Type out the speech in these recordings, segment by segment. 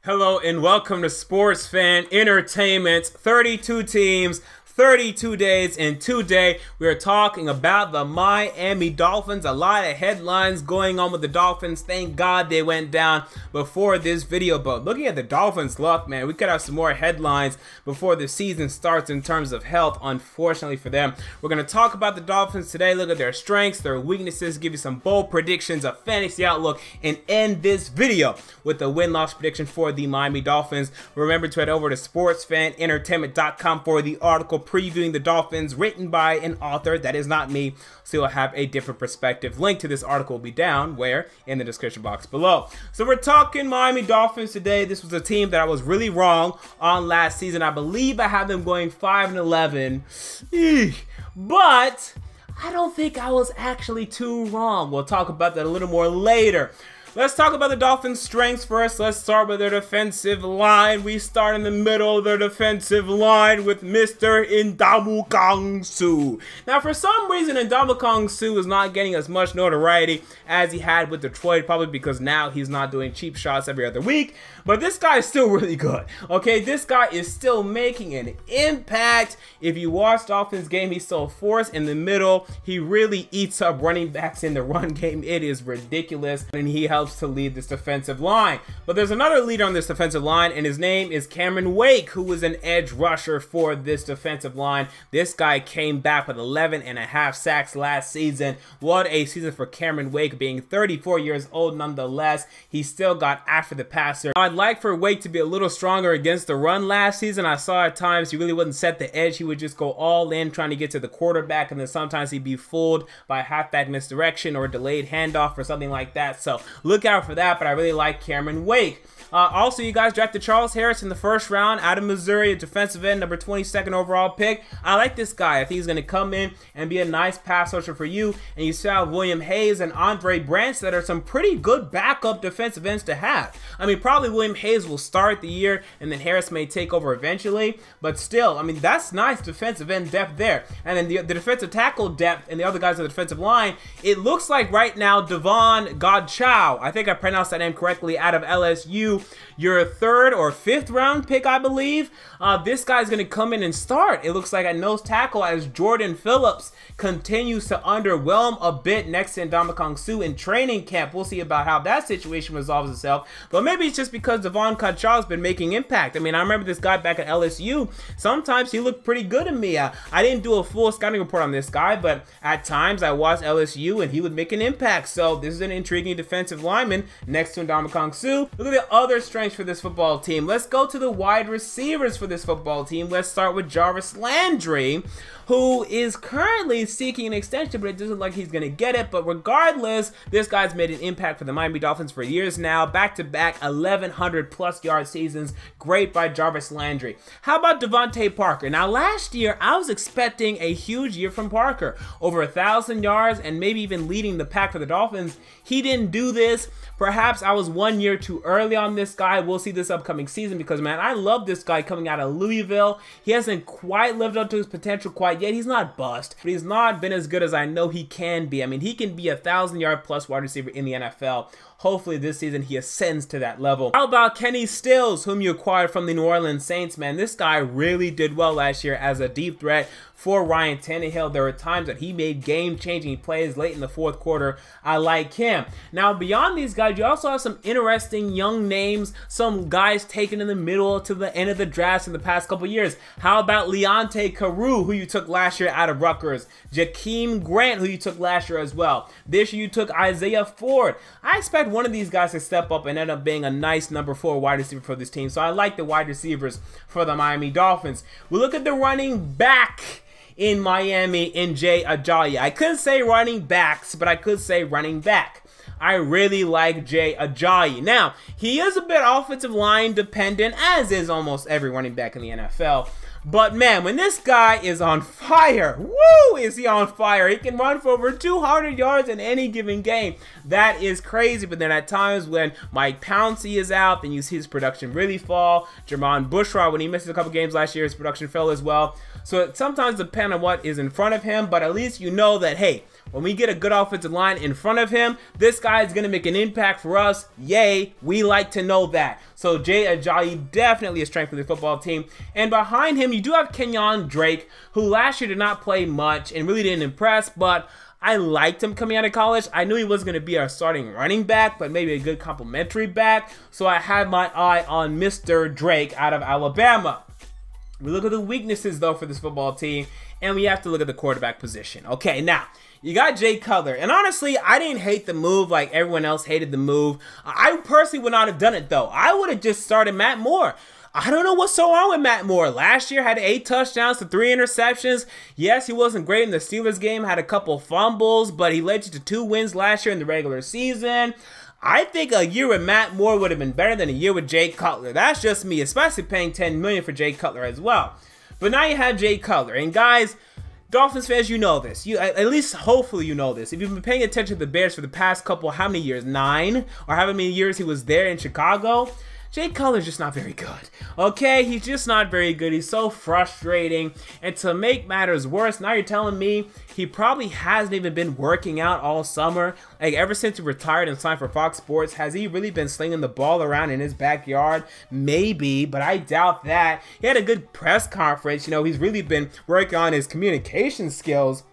Hello and welcome to Sports Fan Entertainment. 32 teams, 32 days, and today we are talking about the Miami Dolphins. A lot of headlines going on with the Dolphins. Thank God they went down before this video, but looking at the Dolphins' luck, man, we could have some more headlines before the season starts in terms of health, unfortunately for them. We're going to talk about the Dolphins today, look at their strengths, their weaknesses, give you some bold predictions, a fantasy outlook, and end this video with a win-loss prediction for the Miami Dolphins. Remember to head over to sportsfanentertainment.com for the article previewing the Dolphins, written by an author that is not me, so you'll have a different perspective. Link to this article will be down where in the description box below. So we're talking Miami Dolphins today. This was a team that I was really wrong on last season. I believe I had them going 5-11, but I don't think I was actually too wrong. We'll talk about that a little more later. Let's talk about the Dolphins' strengths first. Let's start with their defensive line. We start in the middle of their defensive line with Mr. Ndamukong Suh. Now, for some reason, Ndamukong Suh is not getting as much notoriety as he had with Detroit, probably because now he's not doing cheap shots every other week. But this guy is still really good, okay? This guy is still making an impact. If you watch Dolphins game, he's so forced in the middle. He really eats up running backs in the run game. It is ridiculous, and he helps to lead this defensive line. But there's another leader on this defensive line, and his name is Cameron Wake, who was an edge rusher for this defensive line. This guy came back with 11.5 sacks last season. What a season for Cameron Wake, being 34 years old nonetheless. He still got after the passer. I'd like for Wake to be a little stronger against the run last season. I saw at times he really wouldn't set the edge. He would just go all in trying to get to the quarterback, and then sometimes he'd be fooled by halfback misdirection or a delayed handoff or something like that. So look out for that, but I really like Cameron Wake. Also, you guys drafted Charles Harris in the first round out of Missouri, a defensive end, number 22nd overall pick. I like this guy. I think he's going to come in and be a nice pass rusher for you. And you still have William Hayes and Andre Branch that are some pretty good backup defensive ends to have. I mean, probably William Hayes will start the year and then Harris may take over eventually. But still, I mean, that's nice defensive end depth there. And then the defensive tackle depth and the other guys on the defensive line, it looks like right now Devon Godchow, I think I pronounced that name correctly, out of LSU, your 3rd or 5th round pick, I believe. This guy's going to come in and start. It looks like at nose tackle as Jordan Phillips continues to underwhelm a bit next to Ndamukong Suh in training camp. We'll see about how that situation resolves itself. But maybe it's just because Devon Godchow has been making impact. I mean, I remember this guy back at LSU. Sometimes he looked pretty good to me. I didn't do a full scouting report on this guy, but at times I watched LSU and he would make an impact. So this is an intriguing defensive lineman next to Ndamukong Suh. Look at the other strengths for this football team. Let's go to the wide receivers for this football team. Let's start with Jarvis Landry, who is currently seeking an extension, but it doesn't look like he's going to get it. But regardless, this guy's made an impact for the Miami Dolphins for years now. Back-to-back 1,100-plus yard seasons. Great by Jarvis Landry. How about Devontae Parker? Now, last year, I was expecting a huge year from Parker. Over 1,000 yards and maybe even leading the pack for the Dolphins. He didn't do this. Perhaps I was 1 year too early on this guy. We'll see this upcoming season because, man, I love this guy coming out of Louisville. He hasn't quite lived up to his potential quite yet. He's not bust, but he's not been as good as I know he can be. I mean, he can be a 1,000-yard-plus wide receiver in the NFL. Hopefully this season he ascends to that level. How about Kenny Stills, whom you acquired from the New Orleans Saints, man? This guy really did well last year as a deep threat for Ryan Tannehill. There were times that he made game-changing plays late in the 4th quarter. I like him. Now, beyond these guys, you also have some interesting young names, some guys taken in the middle to the end of the drafts in the past couple years. How about Leonte Carew, who you took last year out of Rutgers? Jakeem Grant, who you took last year as well. This year you took Isaiah Ford. I expect one of these guys to step up and end up being a nice number 4 wide receiver for this team. So I like the wide receivers for the Miami Dolphins. We look at the running back in Miami in Jay Ajayi. I couldn't say running backs, but I could say running back. I really like Jay Ajayi. Now, he is a bit offensive line dependent, as is almost every running back in the NFL. But man, when this guy is on fire, woo, boy, is he on fire. He can run for over 200 yards in any given game. That is crazy. But then at times when Mike Pouncey is out, then you see his production really fall. Jermon Bushrod, when he missed a couple games last year, his production fell as well. So it sometimes depends on what is in front of him, but at least you know that, hey, when we get a good offensive line in front of him, this guy is going to make an impact for us. Yay, we like to know that. So Jay Ajayi, definitely a strength for the football team. And behind him, you do have Kenyon Drake, who last year did not play much and really didn't impress, but I liked him coming out of college. I knew he wasn't going to be our starting running back, but maybe a good complementary back. So I had my eye on Mr. Drake out of Alabama. We look at the weaknesses, though, for this football team, and we have to look at the quarterback position. Okay, now, you got Jay Cutler, and honestly, I didn't hate the move like everyone else hated the move. I personally would not have done it, though. I would have just started Matt Moore. I don't know what's so wrong with Matt Moore. Last year, had 8 touchdowns to 3 interceptions. Yes, he wasn't great in the Steelers game, had a couple fumbles, but he led you to 2 wins last year in the regular season. I think a year with Matt Moore would have been better than a year with Jay Cutler. That's just me, especially paying $10 million for Jay Cutler as well. But now you have Jay Cutler, and guys, Dolphins fans, you know this. At least, hopefully, you know this. If you've been paying attention to the Bears for the past couple, how many years? 9? Or how many years he was there in Chicago? Jay Cutler's just not very good. Okay, he's just not very good. He's so frustrating. And to make matters worse, now you're telling me he probably hasn't even been working out all summer. Like, ever since he retired and signed for Fox Sports, has he really been slinging the ball around in his backyard? Maybe, but I doubt that. He had a good press conference. You know, he's really been working on his communication skills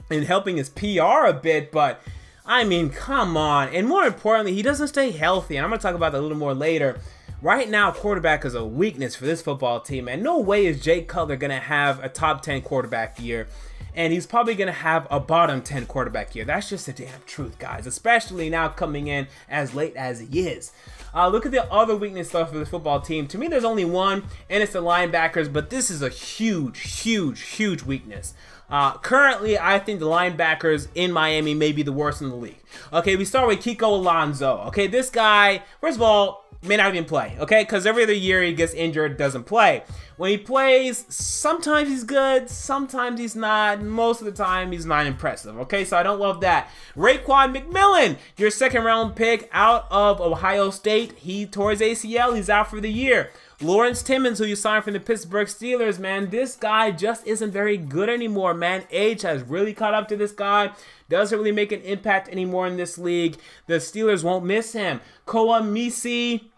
and helping his PR a bit, but I mean, come on. And more importantly, he doesn't stay healthy. And I'm going to talk about that a little more later. Right now, quarterback is a weakness for this football team. And no way is Jay Cutler going to have a top 10 quarterback year. And he's probably going to have a bottom 10 quarterback year. That's just the damn truth, guys. Especially now coming in as late as he is. Look at the other weakness stuff for the football team. To me, there's only one, and it's the linebackers. But this is a huge weakness. Currently, I think the linebackers in Miami may be the worst in the league. Okay, we start with Kiko Alonso. Okay, this guy, first of all, may not even play. Okay, because every other year he gets injured, doesn't play. When he plays, sometimes he's good, sometimes he's not. Most of the time, he's not impressive. Okay, so I don't love that. Raekwon McMillan, your 2nd round pick out of Ohio State. He tore his ACL. He's out for the year. Lawrence Timmons, who you signed from the Pittsburgh Steelers, man, this guy just isn't very good anymore, man. Age has really caught up to this guy. Doesn't really make an impact anymore in this league. The Steelers won't miss him. Koa Misi,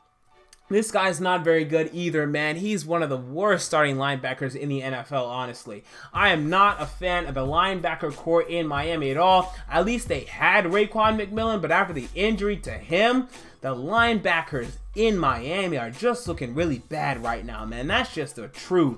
this guy's not very good either, man. He's one of the worst starting linebackers in the NFL, honestly. I am not a fan of the linebacker core in Miami at all. At least they had Raekwon McMillan, but after the injury to him, the linebackers in Miami are just looking really bad right now, man. That's just the truth.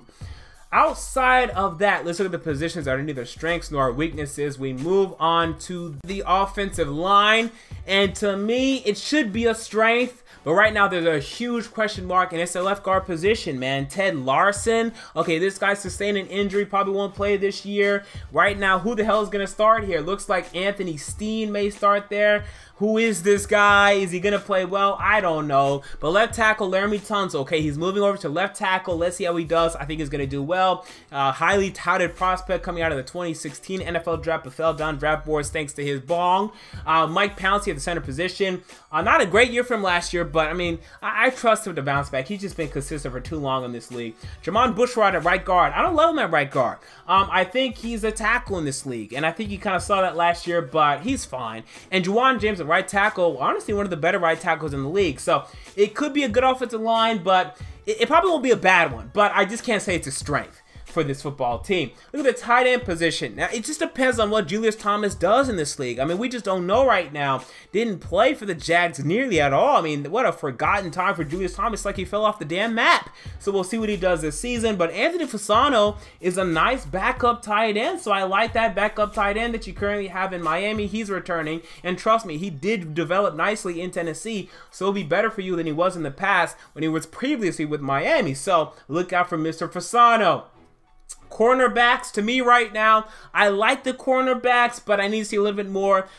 Outside of that, let's look at the positions that are neither strengths nor weaknesses. We move on to the offensive line, and to me, it should be a strength. But right now, there's a huge question mark, and it's the left guard position, man. Ted Larson. Okay, this guy sustained an injury, probably won't play this year. Right now, who the hell is going to start here? Looks like Anthony Steen may start there. Who is this guy? Is he going to play well? I don't know. But left tackle, Laramie Tunsil. Okay, he's moving over to left tackle. Let's see how he does. I think he's going to do well. Highly touted prospect coming out of the 2016 NFL draft, but fell down draft boards thanks to his bong. Mike Pouncey at the center position. Not a great year for him last year, but I mean, I trust him to bounce back. He's just been consistent for too long in this league. Jermon Bushrod at right guard. I don't love him at right guard. I think he's a tackle in this league, and I think you kind of saw that last year, but he's fine. And Juwan James at right tackle, honestly one of the better right tackles in the league. So it could be a good offensive line, but it probably won't be a bad one. But I just can't say it's a strength for this football team. Look at the tight end position. Now, it just depends on what Julius Thomas does in this league. I mean, we just don't know right now. Didn't play for the Jags nearly at all. I mean, what a forgotten time for Julius Thomas, like he fell off the damn map. So we'll see what he does this season. But Anthony Fasano is a nice backup tight end, so I like that backup tight end that you currently have in Miami. He's returning, and trust me, he did develop nicely in Tennessee, so it'll be better for you than he was in the past when he was previously with Miami. So look out for Mr. Fasano. Cornerbacks, to me right now, I like the cornerbacks, but I need to see a little bit more.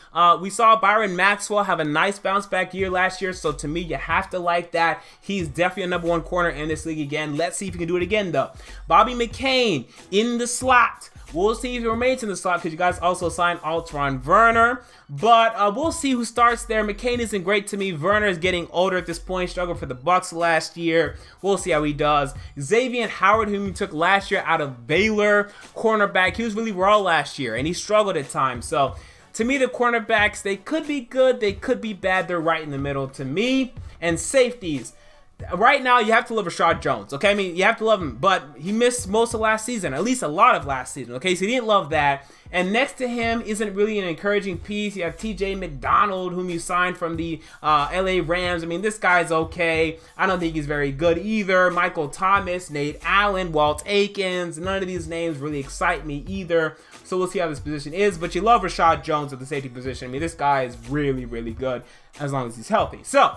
We saw Byron Maxwell have a nice bounce back year last year, so to me, you have to like that. He's definitely a #1 corner in this league again. Let's see if he can do it again, though. Bobby McCain in the slot. We'll see if he remains in the slot because you guys also signed Altron Werner. But we'll see who starts there. McCain isn't great to me. Werner is getting older at this point. Struggled for the Bucs last year. We'll see how he does. Xavier Howard, whom he took last year out of Baylor, cornerback. He was really raw last year, and he struggled at times. So, to me, the cornerbacks, they could be good. They could be bad. They're right in the middle to me. And safeties. Right now, you have to love Rashad Jones, okay? I mean, you have to love him, but he missed most of last season, at least a lot of last season, okay? So he didn't love that. And next to him isn't really an encouraging piece. You have TJ McDonald, whom you signed from the LA Rams. I mean, this guy's okay. I don't think he's very good either. Michael Thomas, Nate Allen, Walt Aikens. None of these names really excite me either. So we'll see how this position is. But you love Rashad Jones at the safety position. I mean, this guy is really, really good as long as he's healthy. So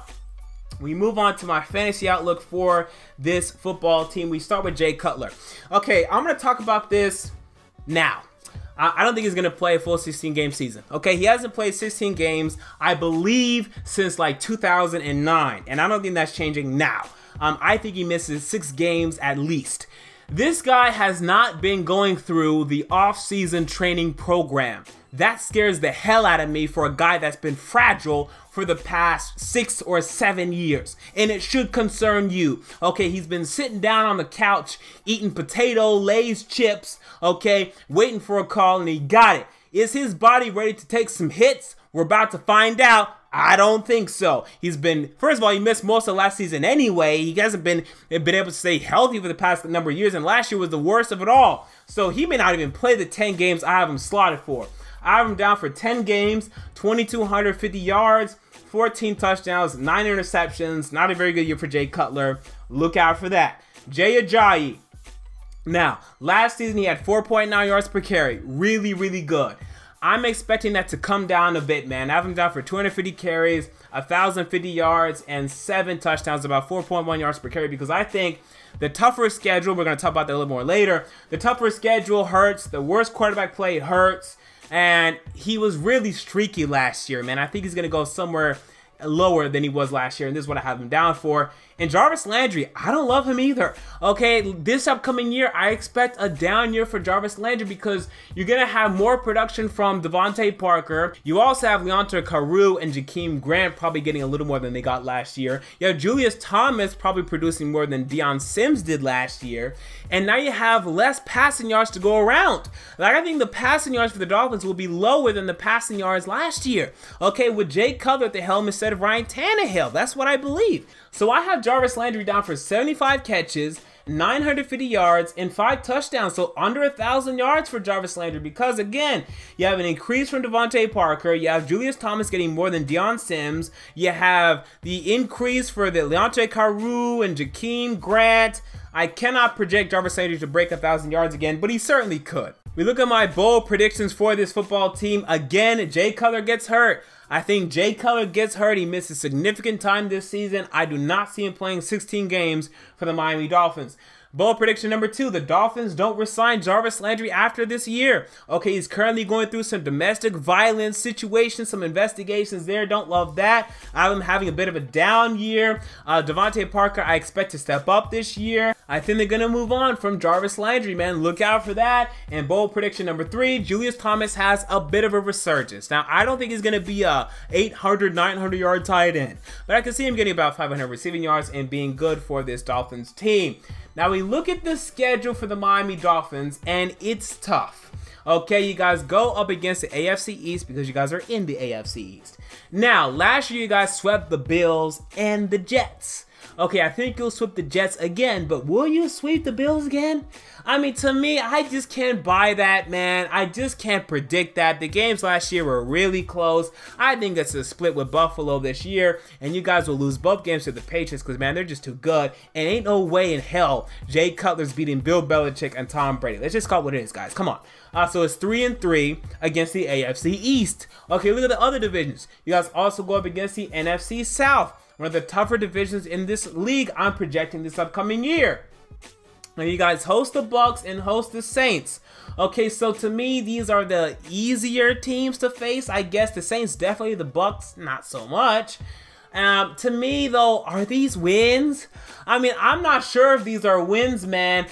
we move on to my fantasy outlook for this football team. We start with Jay Cutler. Okay, I'm going to talk about this now. I don't think he's going to play a full 16-game season. Okay, he hasn't played 16 games, I believe, since like 2009. And I don't think that's changing now. I think he misses 6 games at least. This guy has not been going through the off-season training program. That scares the hell out of me for a guy that's been fragile for the past 6 or 7 years. And it should concern you. Okay, he's been sitting down on the couch, eating potato, Lay's chips, okay, waiting for a call, and he got it. Is his body ready to take some hits? We're about to find out. I don't think so. He's been, first of all, he missed most of last season anyway. He hasn't been able to stay healthy for the past number of years, and last year was the worst of it all. So he may not even play the 10 games I have him slotted for. I have him down for 10 games, 2,250 yards, 14 touchdowns, 9 interceptions. Not a very good year for Jay Cutler. Look out for that. Jay Ajayi. Now, last season he had 4.9 yards per carry. Really, really good. I'm expecting that to come down a bit, man. I have him down for 250 carries, 1,050 yards, and 7 touchdowns, about 4.1 yards per carry, because I think the tougher schedule, we're going to talk about that a little more later, the tougher schedule hurts, the worst quarterback play hurts, and he was really streaky last year, man. I think he's going to go somewhere lower than he was last year, and this is what I have him down for. And Jarvis Landry, I don't love him either. Okay, this upcoming year, I expect a down year for Jarvis Landry because you're going to have more production from Devontae Parker. You also have Leontre Carew and Jakeem Grant probably getting a little more than they got last year. You have Julius Thomas probably producing more than Deion Sims did last year. And now you have less passing yards to go around. Like, I think the passing yards for the Dolphins will be lower than the passing yards last year. Okay, with Jay Cutler at the helm instead of Ryan Tannehill. That's what I believe. So I have Jarvis Landry down for 75 catches, 950 yards, and 5 touchdowns. So under 1,000 yards for Jarvis Landry because, again, you have an increase from Devontae Parker. You have Julius Thomas getting more than Deion Sims. You have the increase for the Leontre Carew and Jakeem Grant. I cannot project Jarvis Landry to break 1,000 yards again, but he certainly could. We look at my bold predictions for this football team. Again, Jay Cutler gets hurt. I think Jay Cutler gets hurt. He misses significant time this season. I do not see him playing 16 games for the Miami Dolphins. Bold prediction number 2, the Dolphins don't resign Jarvis Landry after this year. Okay, he's currently going through some domestic violence situations, some investigations there. Don't love that. I'm having a bit of a down year. Devontae Parker, I expect to step up this year. I think they're going to move on from Jarvis Landry, man. Look out for that. And bold prediction number 3, Julius Thomas has a bit of a resurgence. Now, I don't think he's going to be a 800, 900 yard tight end, but I can see him getting about 500 receiving yards and being good for this Dolphins team. Now, we look at the schedule for the Miami Dolphins, and it's tough. Okay, you guys go up against the AFC East because you guys are in the AFC East. Now, last year you guys swept the Bills and the Jets. Okay, I think you'll sweep the Jets again, but will you sweep the Bills again? I mean, to me, I just can't buy that, man. I just can't predict that. The games last year were really close. I think it's a split with Buffalo this year, and you guys will lose both games to the Patriots because, man, they're just too good. And ain't no way in hell Jay Cutler's beating Bill Belichick and Tom Brady. Let's just call it what it is, guys. Come on. So it's 3-3 against the AFC East. Okay, look at the other divisions. You guys also go up against the NFC South, one of the tougher divisions in this league. I'm projecting this upcoming year. Now you guys host the Bucs and host the Saints. Okay, so to me, these are the easier teams to face. I guess the Saints definitely, the Bucs not so much. To me though, are these wins? I mean, I'm not sure if these are wins, man.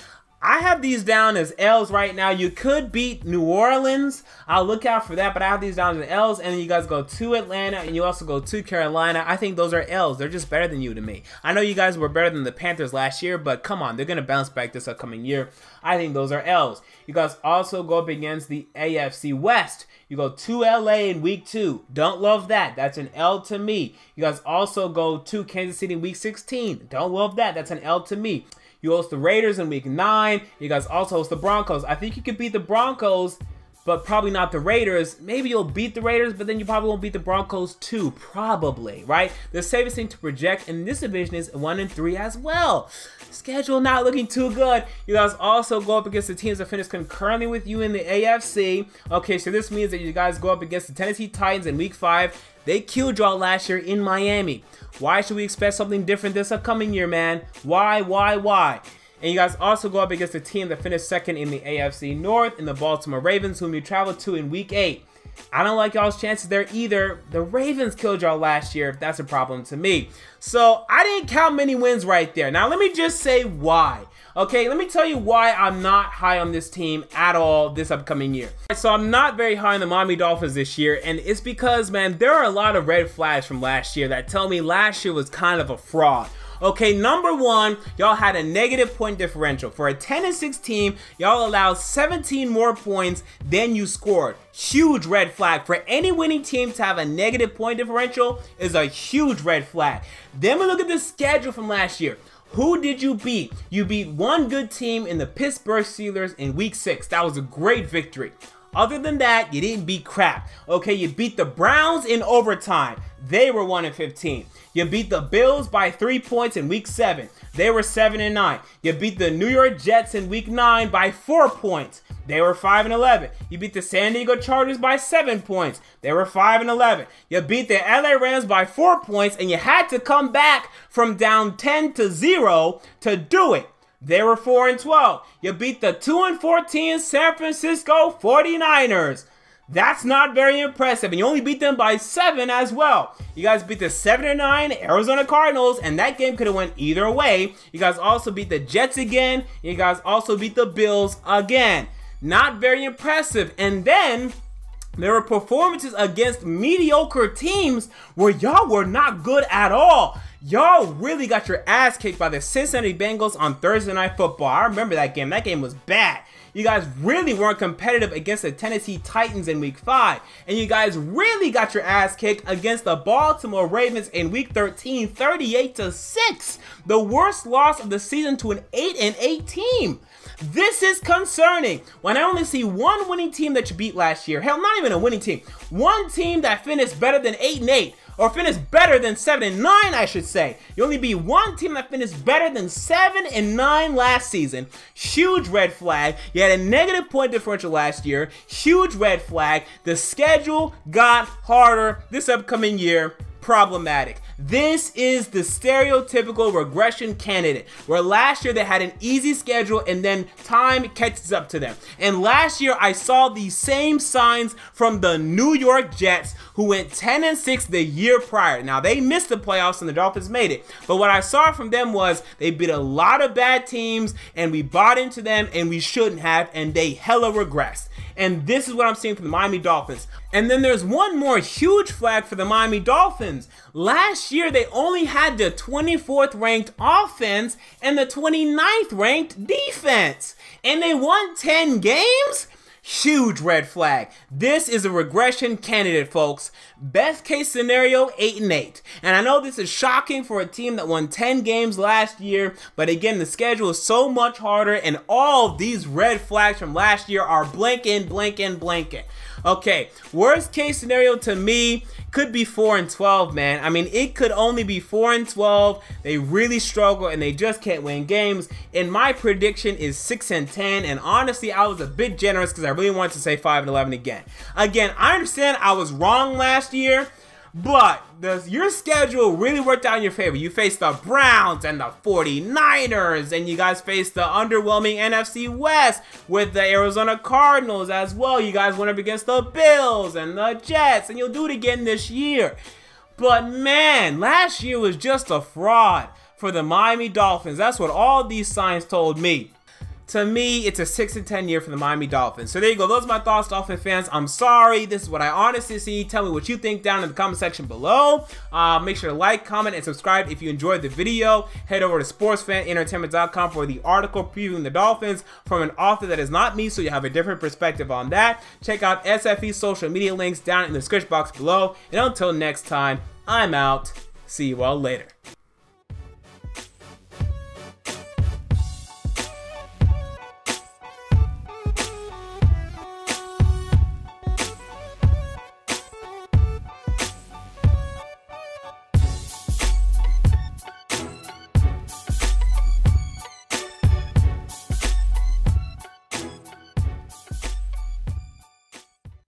I have these down as L's right now. You could beat New Orleans. I'll look out for that, but I have these down as L's, and then you guys go to Atlanta, and you also go to Carolina. I think those are L's. They're just better than you to me. I know you guys were better than the Panthers last year, but come on, they're going to bounce back this upcoming year. I think those are L's. You guys also go up against the AFC West. You go to LA in week 2. Don't love that. That's an L to me. You guys also go to Kansas City in week 16. Don't love that. That's an L to me. You host the Raiders in week 9. You guys also host the Broncos. I think you could beat the Broncos, but probably not the Raiders. Maybe you'll beat the Raiders, but then you probably won't beat the Broncos too. Probably, right? The safest thing to project in this division is 1-3 as well. Schedule not looking too good. You guys also go up against the teams that finished concurrently with you in the AFC. Okay, so this means that you guys go up against the Tennessee Titans in week 5. They killed y'all last year in Miami. Why should we expect something different this upcoming year, man? Why? And you guys also go up against the team that finished second in the AFC North in the Baltimore Ravens, whom you traveled to in week 8. I don't like y'all's chances there either. The Ravens killed y'all last year. That's a problem to me. So I didn't count many wins right there. Now let me just say why. Okay, let me tell you why I'm not high on this team at all this upcoming year. So I'm not very high on the Miami Dolphins this year, and it's because, man, there are a lot of red flags from last year that tell me last year was kind of a fraud. Okay, number one, y'all had a negative point differential. For a 10-6 team, y'all allowed 17 more points than you scored. Huge red flag. For any winning team to have a negative point differential is a huge red flag. Then we look at the schedule from last year. Who did you beat? You beat one good team in the Pittsburgh Steelers in week 6. That was a great victory. Other than that, you didn't beat crap. Okay, you beat the Browns in overtime. They were 1-15. You beat the Bills by 3 points in week 7. They were 7-9. You beat the New York Jets in week 9 by 4 points. They were 5-11. You beat the San Diego Chargers by 7 points. They were 5-11. You beat the LA Rams by 4 points, and you had to come back from down 10-0 to do it. They were 4-12. You beat the 2-14 San Francisco 49ers. That's not very impressive, and you only beat them by 7 as well. You guys beat the 7-9 Arizona Cardinals, and that game could have went either way. You guys also beat the Jets again. You guys also beat the Bills again. Not very impressive. And then there were performances against mediocre teams where y'all were not good at all. Y'all really got your ass kicked by the Cincinnati Bengals on Thursday Night Football. I remember that game. That game was bad. You guys really weren't competitive against the Tennessee Titans in week 5. And you guys really got your ass kicked against the Baltimore Ravens in week 13, 38-6. The worst loss of the season to an 8-8 team. This is concerning. When I only see one winning team that you beat last year, hell, not even a winning team, one team that finished better than 8-8, or finished better than 7-9, I should say. You only beat one team that finished better than 7-9 last season. Huge red flag. You had a negative point differential last year. Huge red flag. The schedule got harder this upcoming year. Problematic. This is the stereotypical regression candidate, where last year they had an easy schedule and then time catches up to them. And last year I saw these same signs from the New York Jets, who went 10-6 the year prior. Now they missed the playoffs and the Dolphins made it, but what I saw from them was they beat a lot of bad teams and we bought into them and we shouldn't have, and they hella regressed. And this is what I'm seeing from the Miami Dolphins. And then there's one more huge flag for the Miami Dolphins. Last year, they only had the 24th ranked offense and the 29th ranked defense. And they won 10 games? Huge red flag. This is a regression candidate, folks. Best case scenario, 8-8. And I know this is shocking for a team that won 10 games last year, but again, the schedule is so much harder, and all of these red flags from last year are blinking. Okay, worst case scenario to me could be 4-12, man. I mean, it could only be 4-12. They really struggle and they just can't win games. And my prediction is 6-10. And honestly, I was a bit generous because I really wanted to say 5-11 again. Again, I understand I was wrong last year, but your schedule really worked out in your favor. You faced the Browns and the 49ers, and you guys faced the underwhelming NFC West with the Arizona Cardinals as well. You guys went up against the Bills and the Jets, and you'll do it again this year. But man, last year was just a fraud for the Miami Dolphins. That's what all these signs told me. To me, it's a 6-10 year for the Miami Dolphins. So there you go. Those are my thoughts, Dolphin fans. I'm sorry. This is what I honestly see. Tell me what you think down in the comment section below. Make sure to like, comment, and subscribe if you enjoyed the video. Head over to sportsfanentertainment.com for the article previewing the Dolphins from an author that is not me, so you have a different perspective on that. Check out SFE's social media links down in the description box below. And until next time, I'm out. See you all later.